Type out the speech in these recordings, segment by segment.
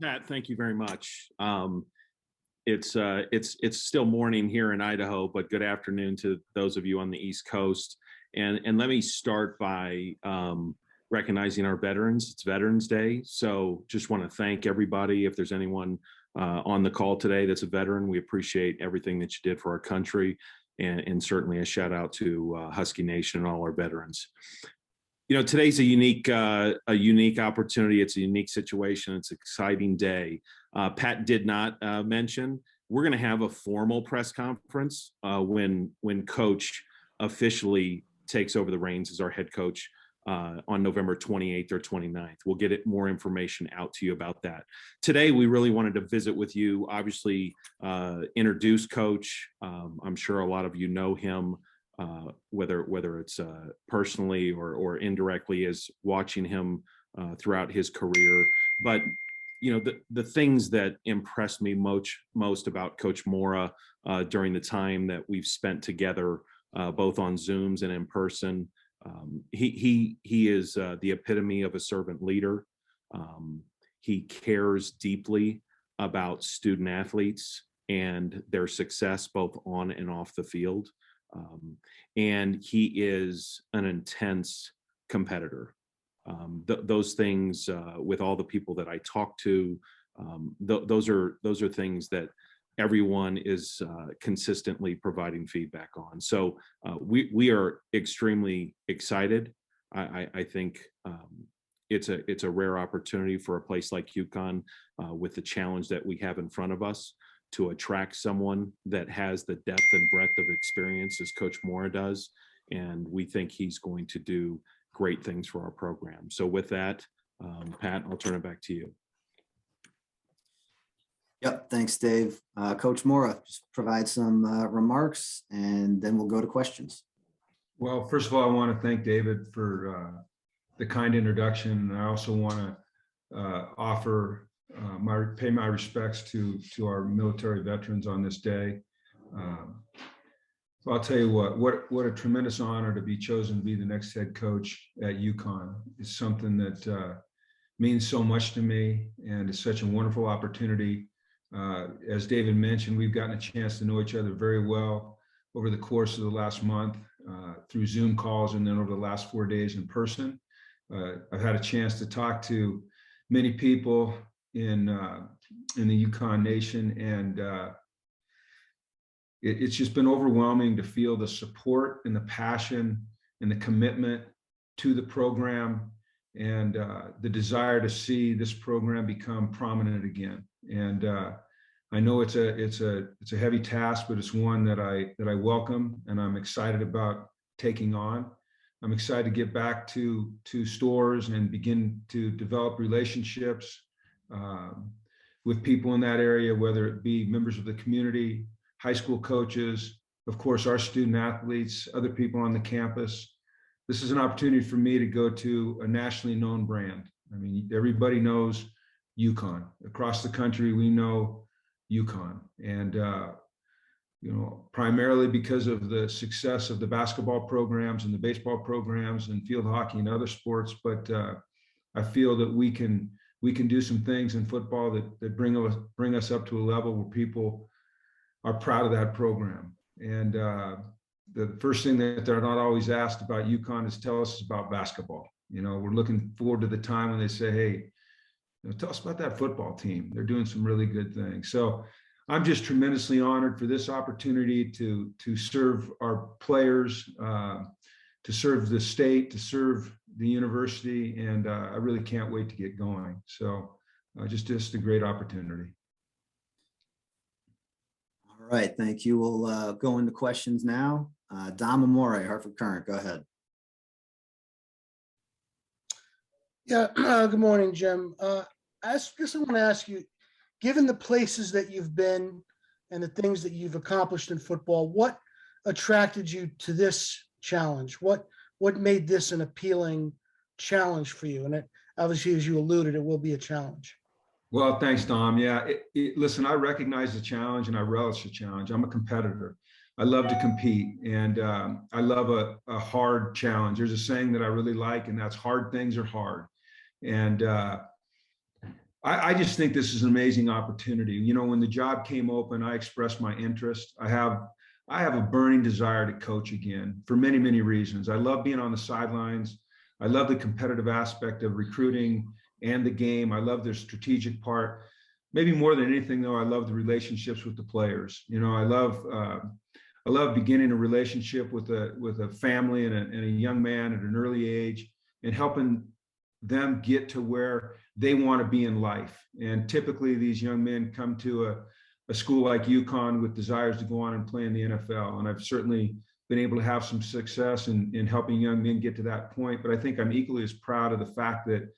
Pat, thank you very much. It's still morning here in Idaho, but good afternoon to those of you on the East Coast. And let me start by recognizing our veterans. It's Veterans Day, so just want to thank everybody. If there's anyone on the call today that's a veteran, we appreciate everything that you did for our country, and certainly a shout out to Husky Nation and all our veterans. You know, today's a unique opportunity. It's a unique situation. It's an exciting day. Pat did not mention, we're going to have a formal press conference when Coach officially takes over the reins as our head coach on November 28th or 29th. We'll get more information out to you about that. Today, we really wanted to visit with you, obviously introduce Coach. I'm sure a lot of you know him, whether it's personally or indirectly as watching him throughout his career. But you know, the things that impressed me most about Coach Mora during the time that we've spent together, both on Zooms and in person, he is the epitome of a servant leader. He cares deeply about student athletes and their success both on and off the field. And he is an intense competitor. Those things, with all the people that I talk to, those are things that everyone is consistently providing feedback on. So we are extremely excited. I think it's a rare opportunity for a place like UConn, with the challenge that we have in front of us, to attract someone that has the depth and breadth of experience as Coach Mora does. And we think he's going to do great things for our program. So with that, Pat, I'll turn it back to you. Yep, thanks, Dave. Coach Mora, just provide some remarks, and then we'll go to questions. Well, first of all, I want to thank David for the kind introduction. I also want to pay my respects to our military veterans on this day. So I'll tell you what a tremendous honor to be chosen to be the next head coach at UConn. It's something that means so much to me, and it's such a wonderful opportunity. As David mentioned, we've gotten a chance to know each other very well over the course of the last month through Zoom calls, and then over the last 4 days in person. I've had a chance to talk to many people in the UConn Nation, and it's just been overwhelming to feel the support and the passion and the commitment to the program, and the desire to see this program become prominent again. And I know it's a heavy task, but it's one that I welcome and I'm excited about taking on. I'm excited to get back to stores and begin to develop relationships with people in that area, whether it be members of the community, high school coaches, of course, our student athletes, other people on the campus. This is an opportunity for me to go to a nationally known brand. I mean, everybody knows UConn. Across the country, we know UConn. And, you know, primarily because of the success of the basketball programs and the baseball programs and field hockey and other sports. But I feel that we can do some things in football that bring us up to a level where people are proud of that program. And the first thing that they're not always asked about UConn is tell us about basketball. You know, we're looking forward to the time when they say, hey, you know, tell us about that football team. They're doing some really good things. So I'm just tremendously honored for this opportunity to serve our players, to serve the state, to serve the university, and I really can't wait to get going. So just a great opportunity. All right, thank you. We'll go into questions now. Dom Amore, Hartford Current, go ahead. Yeah, good morning, Jim. I guess I want to ask you, given the places that you've been and the things that you've accomplished in football, what attracted you to this challenge? What made this an appealing challenge for you? And it, obviously, as you alluded, it will be a challenge. Well, thanks, Dom. Yeah, listen, I recognize the challenge and I relish the challenge. I'm a competitor. I love to compete, and I love a hard challenge. There's a saying that I really like, and that's hard things are hard. And I just think this is an amazing opportunity. You know, when the job came open, I expressed my interest. I have a burning desire to coach again for many, many reasons. I love being on the sidelines. I love the competitive aspect of recruiting and the game. I love their strategic part. Maybe more than anything, though, I love the relationships with the players. You know, I love beginning a relationship with a family and a young man at an early age, and helping them get to where they want to be in life. And typically these young men come to a school like UConn with desires to go on and play in the NFL. And I've certainly been able to have some success in helping young men get to that point. But I think I'm equally as proud of the fact that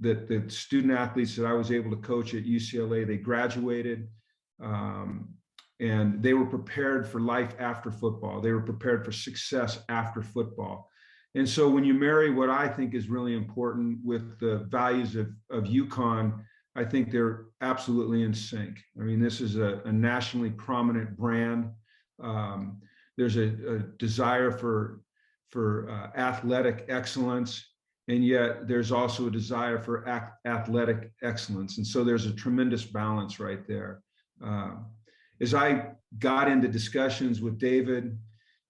that the student athletes that I was able to coach at UCLA, they graduated and they were prepared for life after football. They were prepared for success after football. And so when you marry what I think is really important with the values of UConn, I think they're absolutely in sync. I mean, this is a nationally prominent brand. There's a desire for athletic excellence, and yet there's also a desire for athletic excellence. And so there's a tremendous balance right there. As I got into discussions with David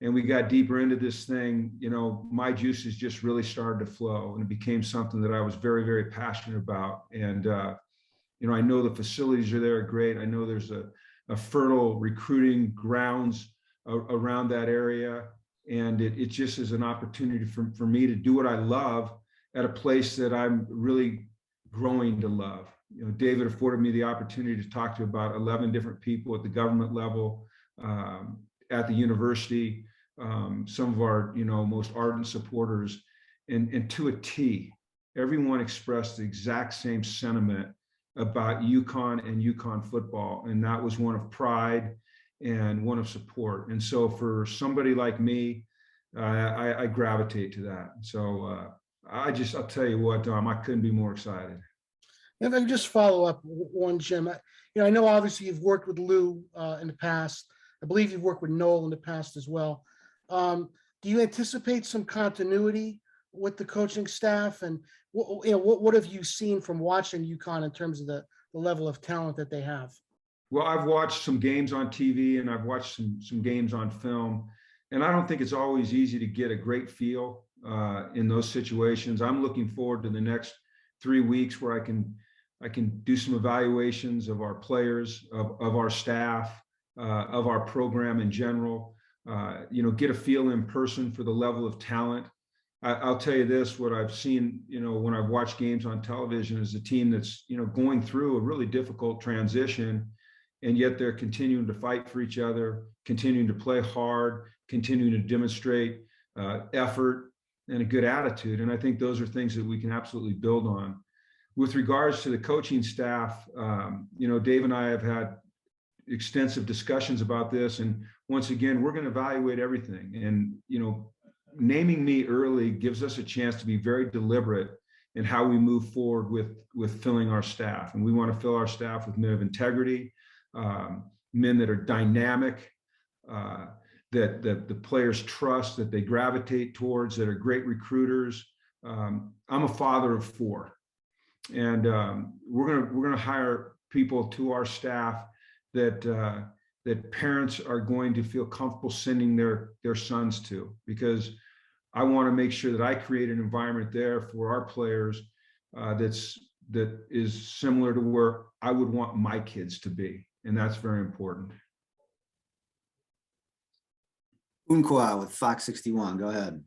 and we got deeper into this thing, you know, my juices just really started to flow, and it became something that I was very, very passionate about. And, you know, I know the facilities are there great. I know there's a fertile recruiting grounds around that area. And it just is an opportunity for me to do what I love at a place that I'm really growing to love. You know, David afforded me the opportunity to talk to about 11 different people at the government level, at the university, some of our, you know, most ardent supporters, and to a T, everyone expressed the exact same sentiment about UConn and UConn football. And that was one of pride and one of support. And so for somebody like me, I gravitate to that. So I'll tell you what, Dom, I couldn't be more excited. If I can just follow up one, Jim, you know, I know obviously you've worked with Lou in the past. I believe you've worked with Noel in the past as well. Do you anticipate some continuity with the coaching staff? And what have you seen from watching UConn in terms of the level of talent that they have? Well, I've watched some games on TV and I've watched some games on film, and I don't think it's always easy to get a great feel in those situations. I'm looking forward to the next 3 weeks where I can do some evaluations of our players, of our staff, of our program in general. You know, get a feel in person for the level of talent. I'll tell you this, what I've seen, you know, when I've watched games on television, is a team that's, you know, going through a really difficult transition, and yet they're continuing to fight for each other, continuing to play hard, continuing to demonstrate effort and a good attitude. And I think those are things that we can absolutely build on. With regards to the coaching staff, you know, Dave and I have had extensive discussions about this. And once again, we're going to evaluate everything. And, you know, naming me early gives us a chance to be very deliberate in how we move forward with filling our staff. And we want to fill our staff with men of integrity, men that are dynamic, that the players trust, that they gravitate towards, that are great recruiters. I'm a father of 4, and we're gonna hire people to our staff that parents are going to feel comfortable sending their sons to, because I want to make sure that I create an environment there for our players that is similar to where I would want my kids to be, and that's very important. Ucla with Fox 61, go ahead.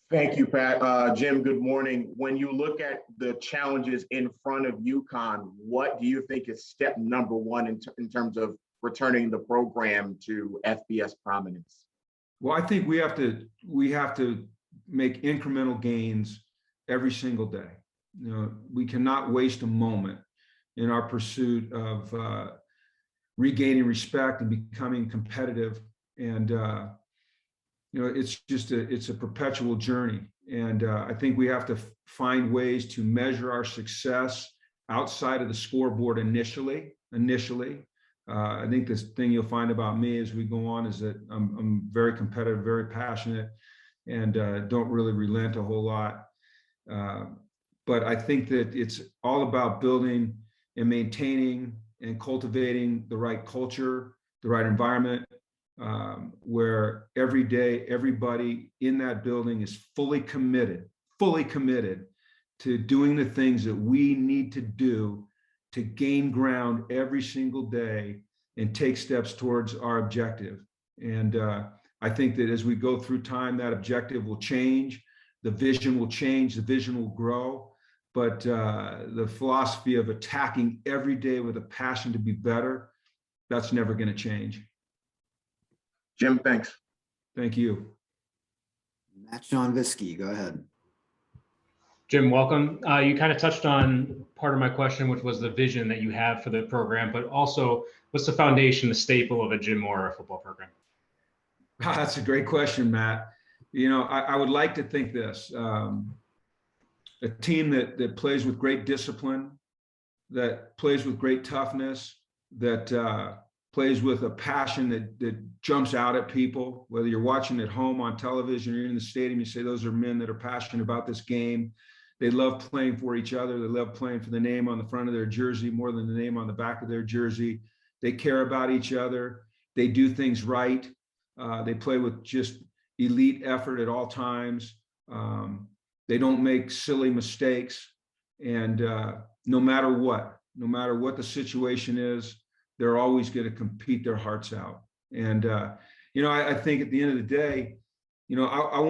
Thank you, Pat. Jim, good morning. When you look at the challenges in front of UConn, what do you think is step number one in terms of returning the program to FBS prominence? Well, I think we have to make incremental gains every single day. You know, we cannot waste a moment in our pursuit of regaining respect and becoming competitive. And you know, it's a perpetual journey. And I think we have to find ways to measure our success outside of the scoreboard initially. I think this thing you'll find about me as we go on is that I'm very competitive, very passionate, and don't really relent a whole lot. But I think that it's all about building and maintaining and cultivating the right culture, the right environment, where every day, everybody in that building is fully committed to doing the things that we need to do to gain ground every single day and take steps towards our objective. And I think that as we go through time, that objective will change, the vision will change, the vision will grow. But the philosophy of attacking every day with a passion to be better, that's never going to change. Jim, thanks. Thank you. Matt Sean Visky, go ahead. Jim, welcome. You kind of touched on part of my question, which was the vision that you have for the program, but also what's the foundation, the staple of a Jim Mora football program? That's a great question, Matt. You know, I would like to think this, a team that plays with great discipline, that plays with great toughness, that plays with a passion that jumps out at people, whether you're watching at home on television or you're in the stadium, you say those are men that are passionate about this game. They love playing for each other. They love playing for the name on the front of their jersey more than the name on the back of their jersey. They care about each other. They do things right. They play with just elite effort at all times. They don't make silly mistakes. And no matter what the situation is, they're always going to compete their hearts out. And, you know, I think at the end of the day, you know, I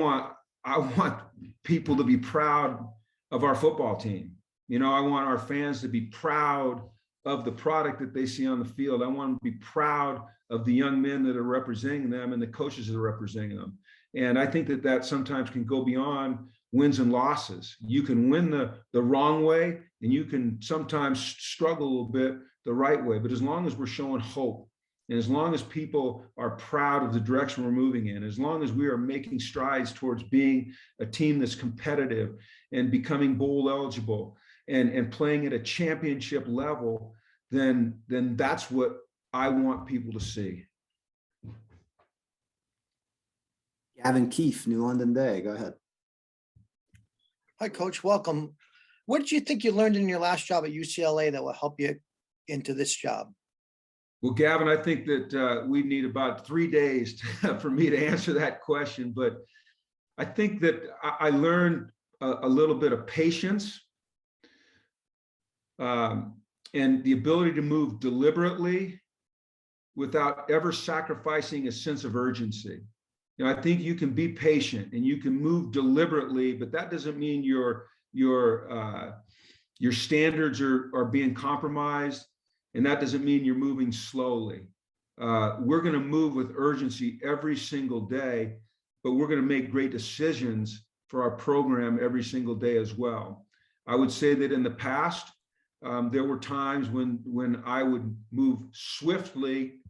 want people to be proud of our football team. You know, I want our fans to be proud of the product that they see on the field. I want them to be proud of the young men that are representing them and the coaches that are representing them. And I think that sometimes can go beyond wins and losses. You can win the wrong way, and you can sometimes struggle a little bit the right way. But as long as we're showing hope, and as long as people are proud of the direction we're moving in, as long as we are making strides towards being a team that's competitive and becoming bowl eligible and playing at a championship level, then that's what I want people to see. Gavin Keefe, New London Day, go ahead. Hi, Coach. Welcome. What did you think you learned in your last job at UCLA that will help you into this job? Well, Gavin, I think that we need about 3 days for me to answer that question. But I think that I learned a little bit of patience and the ability to move deliberately without ever sacrificing a sense of urgency. You know, I think you can be patient and you can move deliberately, but that doesn't mean your standards are being compromised, and that doesn't mean you're moving slowly. We're going to move with urgency every single day, but we're going to make great decisions for our program every single day as well. I would say that in the past, there were times when I would move swiftly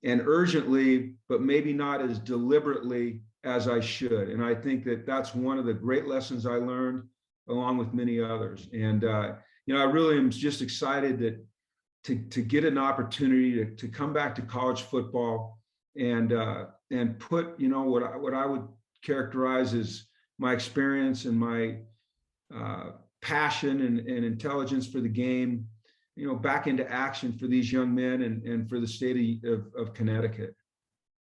and urgently, but maybe not as deliberately as I should. And I think that that's one of the great lessons I learned, along with many others. And you know, I really am just excited that to get an opportunity to come back to college football and put, you know, what I would characterize as my experience and my passion and intelligence for the game, you know, back into action for these young men and for the state of Connecticut.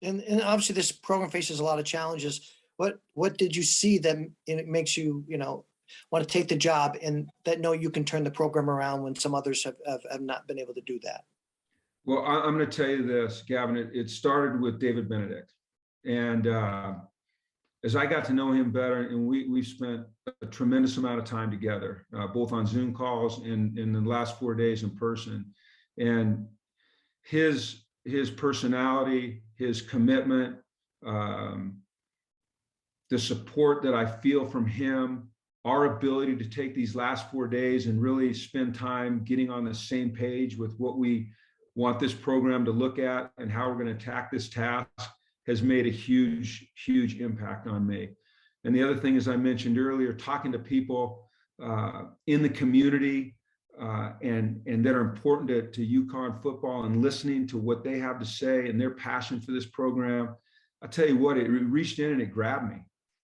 And obviously this program faces a lot of challenges. What did you see that it makes you, you know, want to take the job and that know you can turn the program around when some others have not been able to do that? Well, I'm going to tell you this, Gavin, it started with David Benedict. And as I got to know him better, and we've spent a tremendous amount of time together, both on Zoom calls and in the last 4 days in person. And his personality, his commitment, the support that I feel from him, our ability to take these last 4 days and really spend time getting on the same page with what we want this program to look at and how we're going to attack this task has made a huge, huge impact on me. And the other thing, as I mentioned earlier, talking to people in the community and that are important to UConn football and listening to what they have to say and their passion for this program, I tell you what, it reached in and it grabbed me.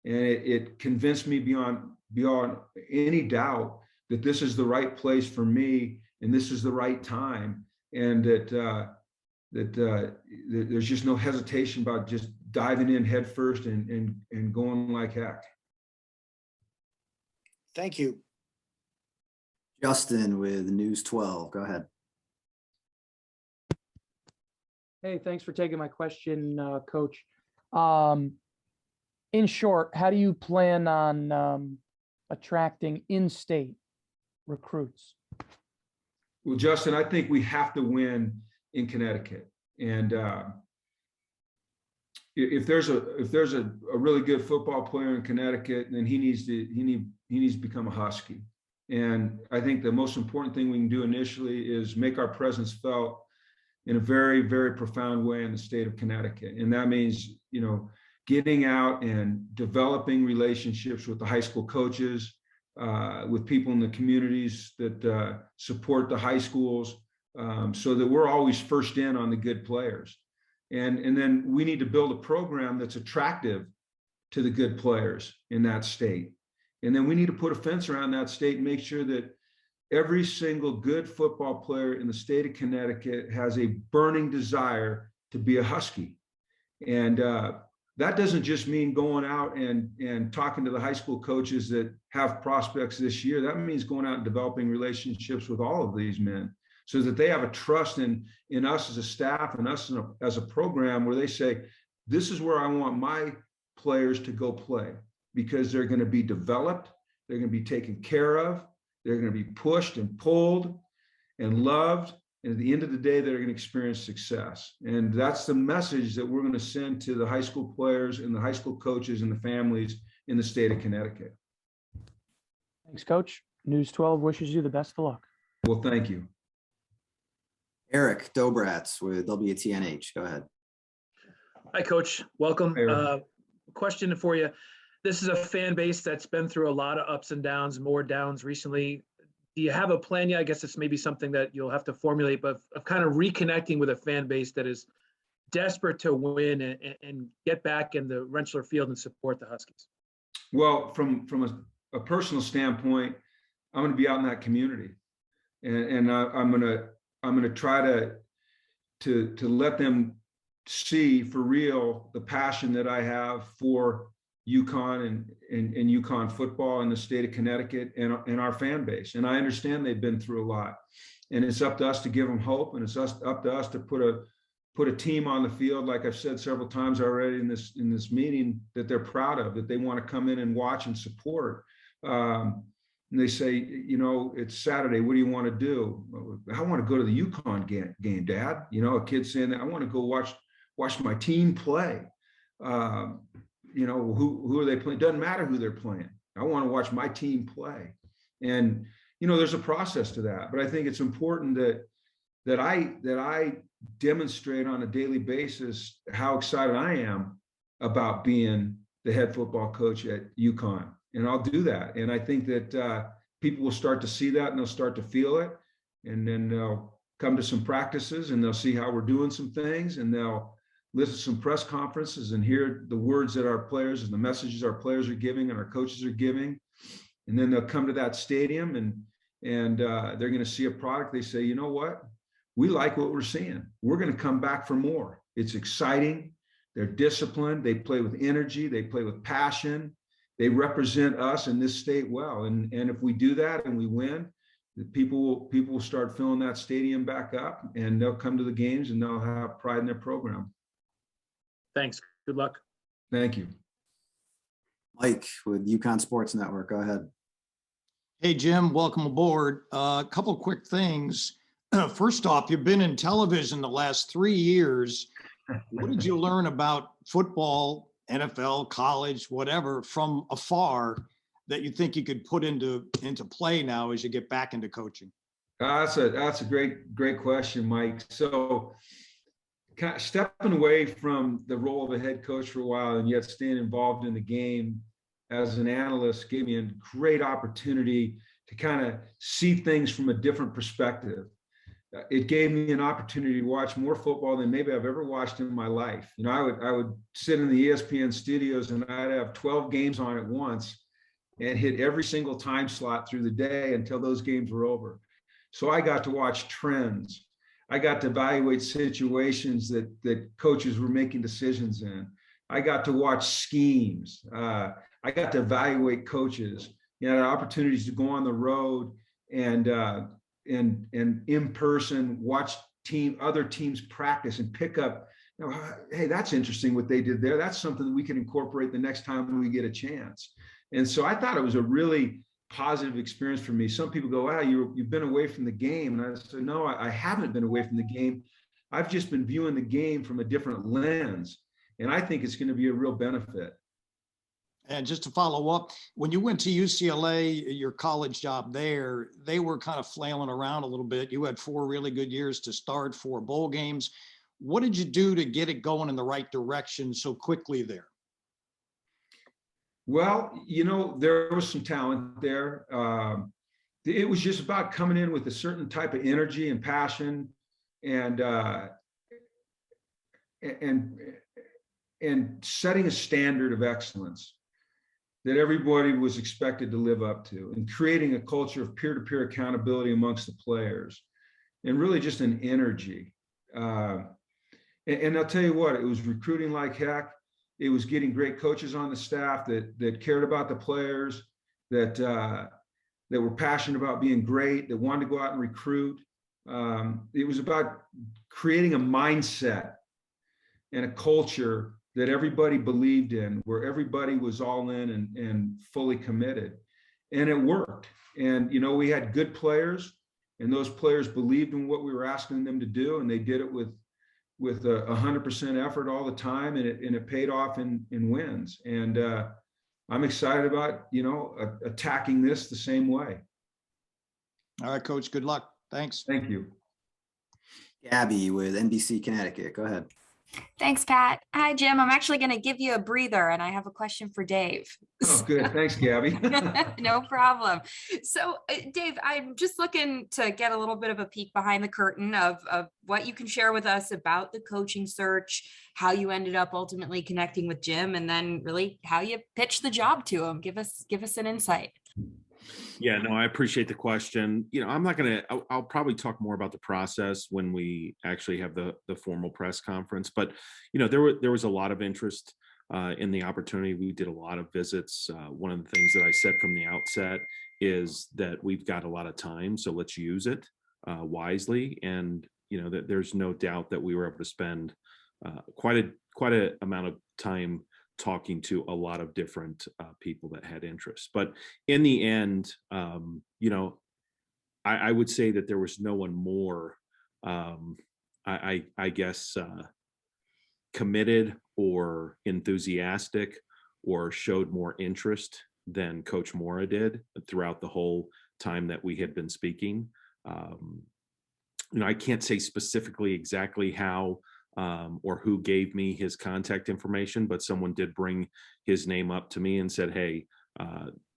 And it convinced me beyond beyond any doubt that this is the right place for me and this is the right time, and that there's just no hesitation about just diving in head first and going like heck. Thank you. Justin with News 12, go ahead. Hey, thanks for taking my question, Coach. In short, how do you plan on attracting in-state recruits? Well, Justin, I think we have to win in Connecticut, and if there's a really good football player in Connecticut, then he needs to become a Husky. And I think the most important thing we can do initially is make our presence felt in a very, very profound way in the state of Connecticut. And that means, getting out and developing relationships with the high school coaches, with people in the communities that support the high schools, so that we're always first in on the good players. And then we need to build a program that's attractive to the good players in that state. And then we need to put a fence around that state and make sure that every single good football player in the state of Connecticut has a burning desire to be a Husky. And that doesn't just mean going out and talking to the high school coaches that have prospects this year. That means going out and developing relationships with all of these men so that they have a trust in us as a staff and us as a program where they say, this is where I want my players to go play, because they're going to be developed, they're going to be taken care of, they're going to be pushed and pulled and loved. And at the end of the day, they're going to experience success. And that's the message that we're going to send to the high school players and the high school coaches and the families in the state of Connecticut. Thanks, Coach. News 12 wishes you the best of luck. Well, thank you. Eric Dobratz with WTNH, go ahead. Hi, Coach. Welcome. Hey, Eric. Question for you. This is a fan base that's been through a lot of ups and downs, more downs recently. Do you have a plan yet? I guess it's maybe something that you'll have to formulate, but of kind of reconnecting with a fan base that is desperate to win and get back in the Rentschler Field and support the Huskies. Well, from a personal standpoint, I'm going to be out in that community, and I'm going to try to let them see for real the passion that I have for UConn and UConn football in the state of Connecticut and our fan base. And I understand they've been through a lot, and it's up to us to give them hope, and it's up to us to put a team on the field, like I've said several times already in this meeting, that they're proud of, that they want to come in and watch and support. And they say, it's Saturday, what do you want to do? I want to go to the UConn game, Dad. A kid saying that I want to go watch my team play. Who are they playing? Doesn't matter who they're playing. I want to watch my team play. And, there's a process to that, but I think it's important that I demonstrate on a daily basis how excited I am about being the head football coach at UConn. And I'll do that. And I think that people will start to see that, and they'll start to feel it. And then they'll come to some practices, and they'll see how we're doing some things, and they'll listen to some press conferences and hear the words that our players and the messages our players are giving and our coaches are giving. And then they'll come to that stadium and they're going to see a product. They say, you know what? We like what we're seeing. We're going to come back for more. It's exciting. They're disciplined. They play with energy. They play with passion. They represent us in this state well. And if we do that and we win, the people will start filling that stadium back up, and they'll come to the games and they'll have pride in their program. Thanks. Good luck. Thank you. Mike with UConn Sports Network, go ahead. Hey, Jim, welcome aboard. A couple of quick things. First off, you've been in television the last 3 years. What did you learn about football, NFL, college, whatever, from afar that you think you could put into play now as you get back into coaching? That's a great question, Mike. So kind of stepping away from the role of a head coach for a while and yet staying involved in the game as an analyst gave me a great opportunity to kind of see things from a different perspective. It gave me an opportunity to watch more football than maybe I've ever watched in my life. I would sit in the ESPN studios and I'd have 12 games on at once. and hit every single time slot through the day until those games were over. So I got to watch trends. I got to evaluate situations that coaches were making decisions in. I got to watch schemes. I got to evaluate coaches. You know, opportunities to go on the road and in person watch other teams practice and pick up. You know, hey, that's interesting what they did there. That's something that we can incorporate the next time we get a chance. And so I thought it was a really positive experience for me. Some people go, wow, you've been away from the game. And I said, no, I haven't been away from the game. I've just been viewing the game from a different lens. And I think it's going to be a real benefit. And just to follow up, when you went to UCLA, your college job there, they were kind of flailing around a little bit. You had 4 really good years to start, 4 bowl games. What did you do to get it going in the right direction so quickly there? Well, you know, there was some talent there. It was just about coming in with a certain type of energy and passion, and setting a standard of excellence that everybody was expected to live up to, and creating a culture of peer-to-peer accountability amongst the players, and really just an energy. And I'll tell you what, it was recruiting like heck. It was getting great coaches on the staff that cared about the players, that were passionate about being great, that wanted to go out and recruit. It was about creating a mindset and a culture that everybody believed in, where everybody was all in and fully committed. And it worked. And, you know, we had good players, and those players believed in what we were asking them to do, and they did it with 100% effort all the time, and it paid off in wins. And I'm excited about, you know, attacking this the same way. All right, Coach, good luck. Thanks. Thank you. Gabby with NBC Connecticut. Go ahead. Thanks, Pat. Hi, Jim. I'm actually going to give you a breather, and I have a question for Dave. Oh, good. Thanks, Gabby. No problem. So, Dave, I'm just looking to get a little bit of a peek behind the curtain of what you can share with us about the coaching search, how you ended up ultimately connecting with Jim, and then really how you pitched the job to him. Give us an insight. Yeah, no, I appreciate the question. You know, I'm not going to, I'll probably talk more about the process when we actually have the formal press conference, but, you know, there was a lot of interest in the opportunity. We did a lot of visits. One of the things that I said from the outset is that we've got a lot of time, so let's use it wisely. And, you know, that there's no doubt that we were able to spend quite a amount of time talking to a lot of different people that had interest. But in the end, you know, I would say that there was no one more, I guess, committed or enthusiastic or showed more interest than Coach Mora did throughout the whole time that we had been speaking. You know, I can't say specifically exactly how or who gave me his contact information, but someone did bring his name up to me and said, hey,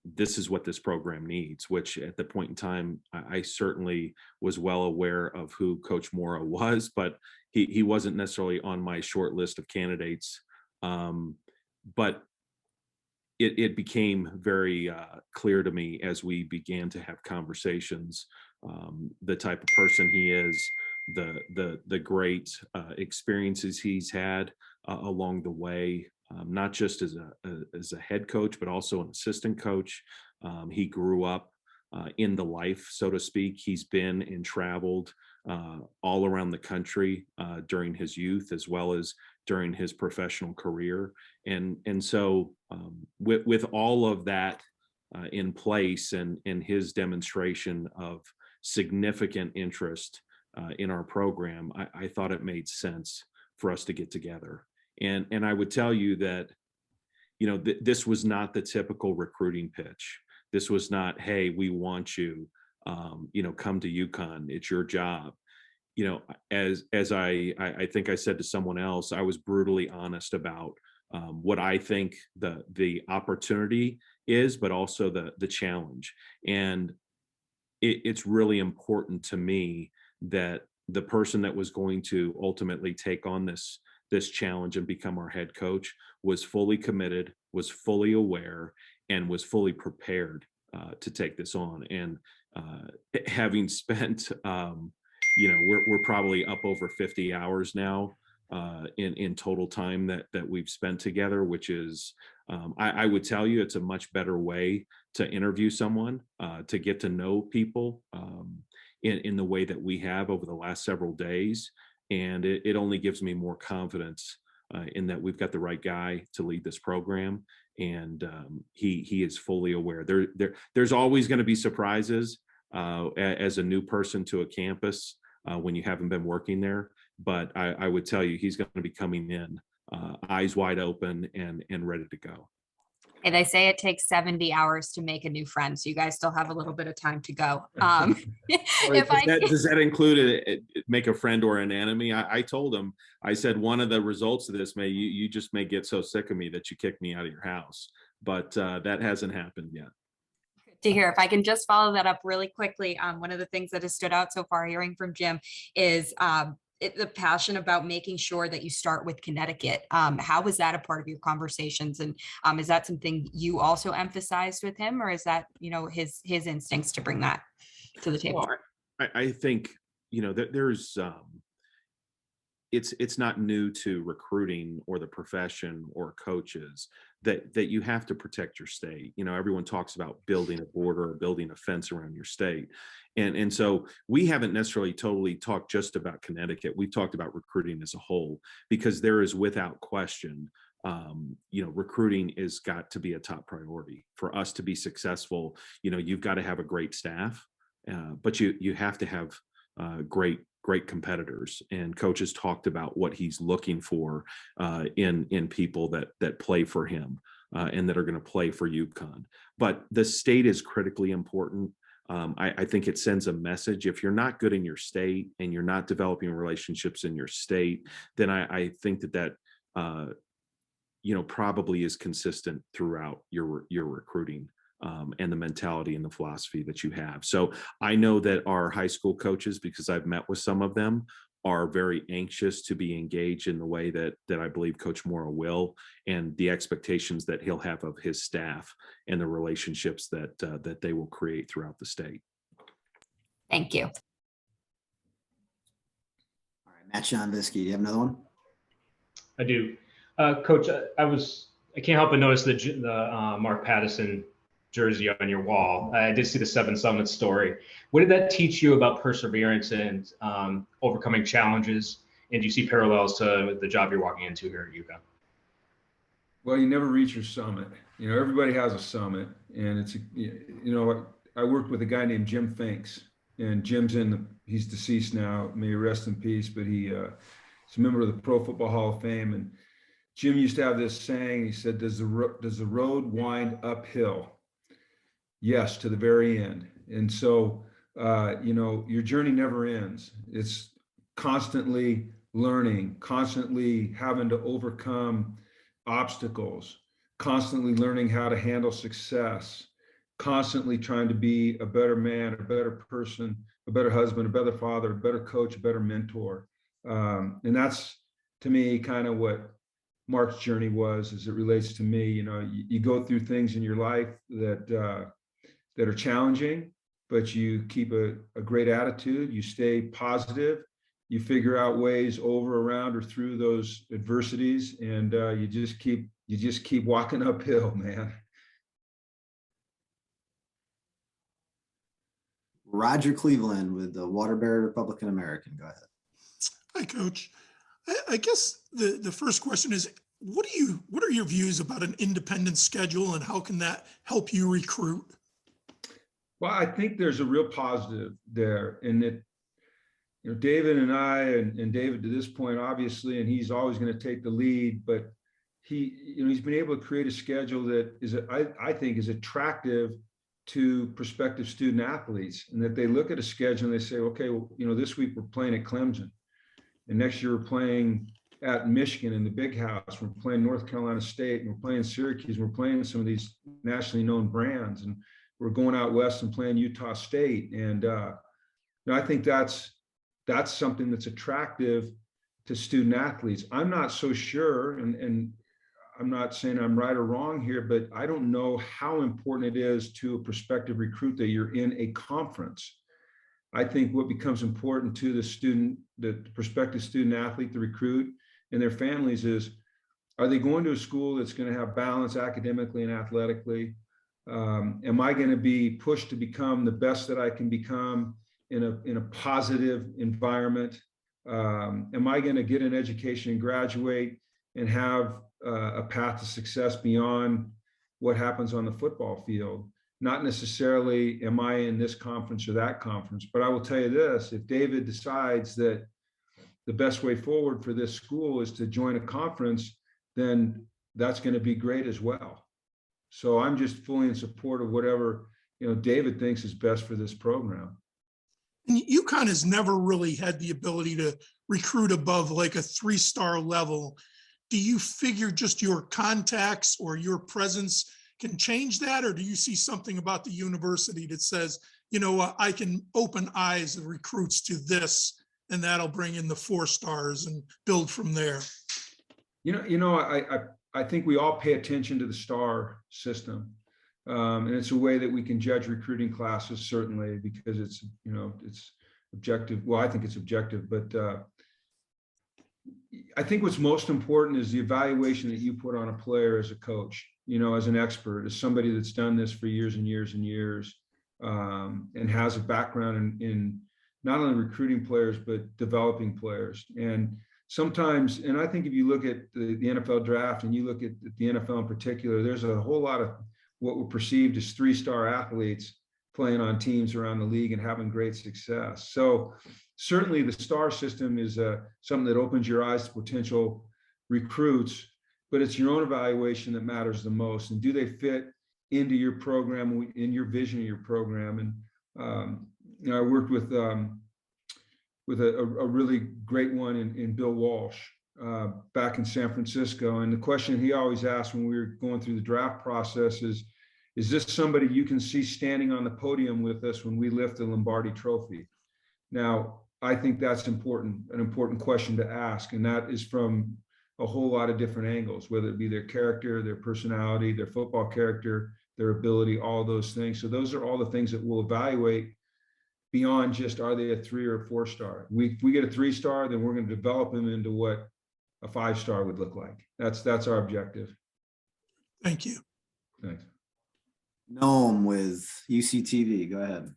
this is what this program needs, which at the point in time, I certainly was well aware of who Coach Mora was, but he wasn't necessarily on my short list of candidates. But it became very clear to me as we began to have conversations, the type of person he is, the great experiences he's had along the way, not just as a head coach, but also an assistant coach. He grew up in the life, so to speak. He's been and traveled all around the country during his youth, as well as during his professional career. And so with all of that in place, and his demonstration of significant interest in our program, I thought it made sense for us to get together. And I would tell you that, you know, this was not the typical recruiting pitch. This was not, hey, we want you, you know, come to UConn, it's your job. You know, as I think I said to someone else, I was brutally honest about what I think the opportunity is, but also the challenge. And it's really important to me that the person that was going to ultimately take on this challenge and become our head coach was fully committed, was fully aware, and was fully prepared to take this on. And having spent, we're probably up over 50 hours now in total time that we've spent together, which is, I would tell you, it's a much better way to interview someone, to get to know people in the way that we have over the last several days. And it only gives me more confidence in that we've got the right guy to lead this program. And he is fully aware. There's always going to be surprises as a new person to a campus when you haven't been working there. But I would tell you, he's going to be coming in eyes wide open and ready to go. And they say it takes 70 hours to make a new friend. So you guys still have a little bit of time to go. Does that include make a friend or an enemy? I told him, I said, one of the results of this you just may get so sick of me that you kick me out of your house. But that hasn't happened yet. To hear. If I can just follow that up really quickly, one of the things that has stood out so far hearing from Jim is the passion about making sure that you start with Connecticut. How was that a part of your conversations? And is that something you also emphasized with him, or is that, his instincts to bring that to the table? Well, I think, there's, it's not new to recruiting or the profession or coaches that you have to protect your state. Everyone talks about building a border or building a fence around your state. And so we haven't necessarily totally talked just about Connecticut. We've talked about recruiting as a whole, because there is, without question, recruiting is got to be a top priority for us to be successful. You've got to have a great staff, but you have to have great competitors. And coach has talked about what he's looking for in people that play for him and that are going to play for UConn. But the state is critically important. I think it sends a message. If you're not good in your state and you're not developing relationships in your state, then I think that probably is consistent throughout your recruiting and the mentality and the philosophy that you have. So I know that our high school coaches, because I've met with some of them, are very anxious to be engaged in the way that I believe Coach Mora will, and the expectations that he'll have of his staff and the relationships that they will create throughout the state. Thank you. All right, Matt Shonvisky, do you have another one? I do. Coach, I can't help but notice the Mark Pattison jersey on your wall. I did see the Seven Summits story. What did that teach you about perseverance and overcoming challenges? And do you see parallels to the job you're walking into here at UConn? Well, you never reach your summit. Everybody has a summit, and it's, I worked with a guy named Jim Finks, and Jim's he's deceased now, may he rest in peace, but he's a member of the Pro Football Hall of Fame. And Jim used to have this saying. He said, does the road wind uphill? Yes, to the very end. And so, your journey never ends. It's constantly learning, constantly having to overcome obstacles, constantly learning how to handle success, constantly trying to be a better man, a better person, a better husband, a better father, a better coach, a better mentor. And that's, to me, kind of what Mark's journey was as it relates to me. You go through things in your life that are challenging, but you keep a great attitude, you stay positive, you figure out ways over, around, or through those adversities, and you just keep walking uphill, man. Roger Cleveland with the Waterbury Republican American. Go ahead. Hi, Coach. I guess the first question is, what are your views about an independent schedule, and how can that help you recruit? Well, I think there's a real positive there in that, David and I, and David to this point, obviously, and he's always going to take the lead, but he's been able to create a schedule that is, I think, is attractive to prospective student athletes, and that they look at a schedule and they say, okay, well, this week we're playing at Clemson, and next year we're playing at Michigan in the Big House, we're playing North Carolina State, and we're playing Syracuse, we're playing some of these nationally known brands, and we're going out west and playing Utah State. And I think that's something that's attractive to student athletes. I'm not so sure, and I'm not saying I'm right or wrong here, but I don't know how important it is to a prospective recruit that you're in a conference. I think what becomes important to the student, the prospective student athlete, the recruit, and their families is, are they going to a school that's going to have balance academically and athletically? Am I going to be pushed to become the best that I can become in a positive environment? Am I going to get an education and graduate and have a path to success beyond what happens on the football field? Not necessarily am I in this conference or that conference, but I will tell you this: if David decides that the best way forward for this school is to join a conference, then that's going to be great as well. So I'm just fully in support of whatever, David thinks is best for this program. And UConn has never really had the ability to recruit above like a 3-star level. Do you figure just your contacts or your presence can change that? Or do you see something about the university that says, I can open eyes of recruits to this, and that'll bring in the 4 stars and build from there? I think we all pay attention to the star system. And it's a way that we can judge recruiting classes, certainly, because it's objective. Well, I think it's objective, but I think what's most important is the evaluation that you put on a player as a coach, as an expert, as somebody that's done this for years and years and years, and has a background in not only recruiting players, but developing players. And sometimes, and I think if you look at the NFL draft and you look at the NFL in particular, there's a whole lot of what were perceived as 3-star athletes playing on teams around the league and having great success. So certainly the star system is something that opens your eyes to potential recruits, but it's your own evaluation that matters the most. And do they fit into your program, in your vision of your program? And I worked with a really great one in Bill Walsh back in San Francisco. And the question he always asked when we were going through the draft process is this somebody you can see standing on the podium with us when we lift the Lombardi Trophy? Now, I think that's an important question to ask. And that is from a whole lot of different angles, whether it be their character, their personality, their football character, their ability, all those things. So those are all the things that we'll evaluate beyond just, are they a 3 or a 4-star? If we get a 3-star, then we're going to develop them into what a 5-star would look like. That's our objective. Thank you. Thanks. Noam with UCTV, go ahead.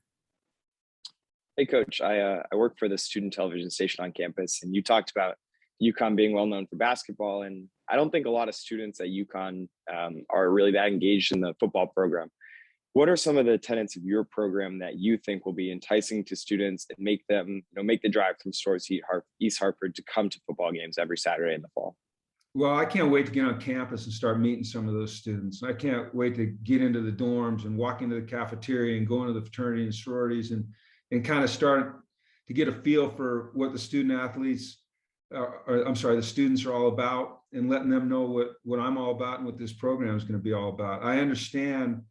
Hey, Coach. I work for the student television station on campus, and you talked about UConn being well known for basketball, and I don't think a lot of students at UConn are really that engaged in the football program. What are some of the tenets of your program that you think will be enticing to students and make them, make the drive from Storrs East Hartford to come to football games every Saturday in the fall? Well, I can't wait to get on campus and start meeting some of those students. I can't wait to get into the dorms and walk into the cafeteria and go into the fraternity and sororities and kind of start to get a feel for what the student athletes, the students are all about, and letting them know what I'm all about and what this program is going to be all about. I understand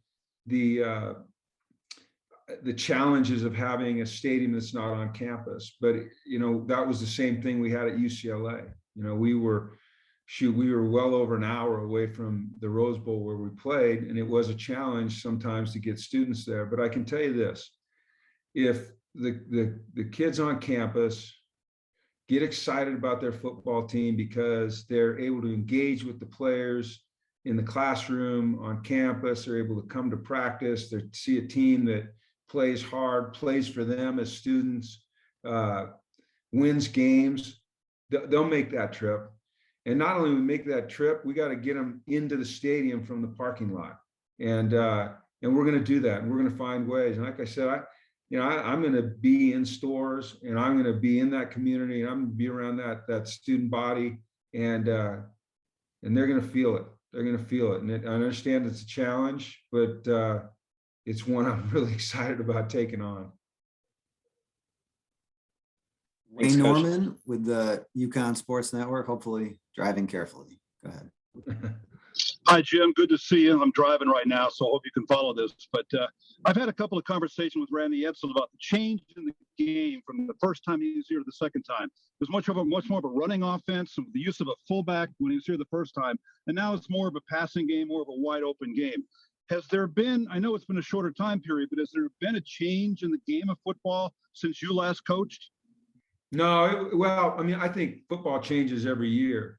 the challenges of having a stadium that's not on campus, but that was the same thing we had at UCLA. We were well over an hour away from the Rose Bowl where we played, and it was a challenge sometimes to get students there. But I can tell you this: if the kids on campus get excited about their football team because they're able to engage with the players in the classroom, on campus, they're able to come to practice, they see a team that plays hard, plays for them as students, wins games, they'll make that trip. And not only we make that trip, we got to get them into the stadium from the parking lot. And we're going to do that. And we're going to find ways. And like I said, I'm going to be in Storrs, and I'm going to be in that community, and I'm going to be around that student body, and they're going to feel it. They're going to feel it. And I understand it's a challenge, but it's one I'm really excited about taking on. Wayne Norman with the UConn Sports Network, hopefully driving carefully. Go ahead. Hi, Jim. Good to see you. I'm driving right now, so I hope you can follow this. But I've had a couple of conversations with Randy Edsel about the change in the game from the first time he was here to the second time. It was much more of a running offense, the use of a fullback when he was here the first time, and now it's more of a passing game, more of a wide open game. Has there been, I know it's been a shorter time period, but has there been a change in the game of football since you last coached? No, well, I mean, I think football changes every year.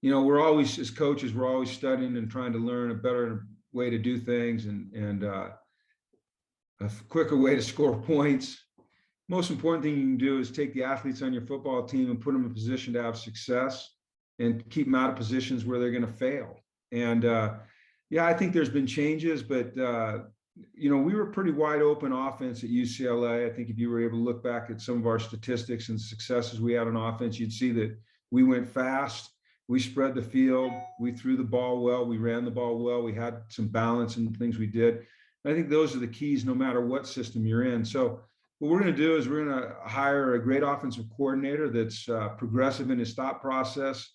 You know, we're always, as coaches, we're always studying and trying to learn a better way to do things and a quicker way to score points. Most important thing you can do is take the athletes on your football team and put them in a position to have success and keep them out of positions where they're going to fail. And yeah, I think there's been changes, but you know, we were pretty wide open offense at UCLA. I think if you were able to look back at some of our statistics and successes we had on offense, you'd see that we went fast. We spread the field, we threw the ball well, we ran the ball well, we had some balance in things we did. I think those are the keys no matter what system you're in. So what we're going to do is we're going to hire a great offensive coordinator that's progressive in his thought process,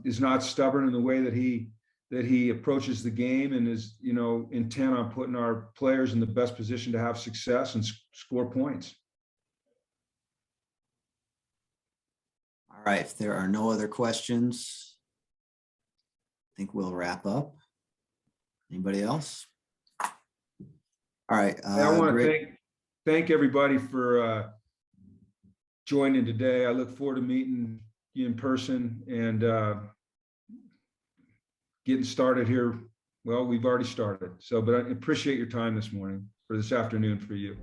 is not stubborn in the way that he approaches the game, and is, you know, intent on putting our players in the best position to have success and score points. All right, if there are no other questions, I think we'll wrap up. Anybody else? All right. I want to thank everybody for joining today. I look forward to meeting you in person and getting started here. Well, we've already started. So, but I appreciate your time this morning, or this afternoon for you.